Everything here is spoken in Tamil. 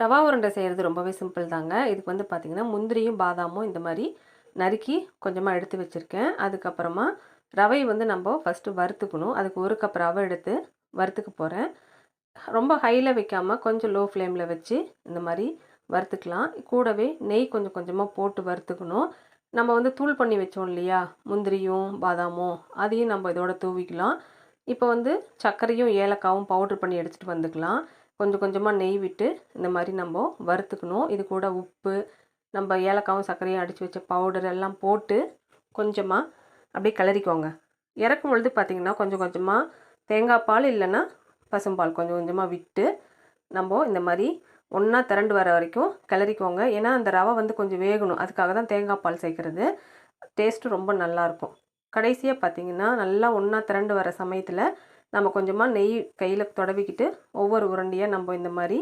ரவா உருண்டை செய்கிறது ரொம்பவே சிம்பிள் தாங்க. இதுக்கு வந்து பார்த்திங்கன்னா, முந்திரியும் பாதாமும் இந்த மாதிரி நறுக்கி கொஞ்சமாக எடுத்து வச்சுருக்கேன். அதுக்கப்புறமா ரவை வந்து நம்ம ஃபஸ்ட்டு வறுத்துக்கணும். அதுக்கு 1 கப் ரவை எடுத்து வறுத்துக்க போகிறேன். ரொம்ப ஹையில் வைக்காமல் கொஞ்சம் லோ ஃப்ளேமில் வச்சு இந்த மாதிரி வறுத்துக்கலாம். கூடவே நெய் கொஞ்சம் கொஞ்சமாக போட்டு வறுத்துக்கணும். நம்ம வந்து தூள் பண்ணி வச்சோம் இல்லையா, முந்திரியும் பாதாமும், அதையும் நம்ம இதோட தூவிக்கலாம். இப்போ வந்து சர்க்கரையும் ஏலக்காவும் பவுட்ரு பண்ணி எடுத்துகிட்டு வந்துக்கலாம். கொஞ்சம் கொஞ்சமாக நெய் விட்டு இந்த மாதிரி நம்ம வறுத்துக்கணும். இது கூட உப்பு, நம்ம ஏலக்காவும் சர்க்கரையும் அடித்து வச்ச பவுடர் எல்லாம் போட்டு கொஞ்சமாக அப்படியே கிளறிக்கோங்க. இறக்கும் பொழுது பார்த்திங்கன்னா கொஞ்சம் கொஞ்சமாக தேங்காய் பால் இல்லைன்னா பசும்பால் கொஞ்சம் கொஞ்சமாக விட்டு நம்ம இந்த மாதிரி ஒன்றா திரண்டு வர வரைக்கும் கிளறிக்கோங்க. ஏன்னா அந்த ரவை வந்து கொஞ்சம் வேகணும். அதுக்காக தான் தேங்காய் பால் சேர்க்குறது. டேஸ்ட்டு ரொம்ப நல்லாயிருக்கும். கடைசியாக பார்த்திங்கன்னா நல்லா ஒன்றா திரண்டு வர சமயத்தில் நம்ம கொஞ்சமாக நெய் கையில் தடவிக்கிட்டு ஒவ்வொரு உருண்டையாக நம்ம இந்த மாதிரி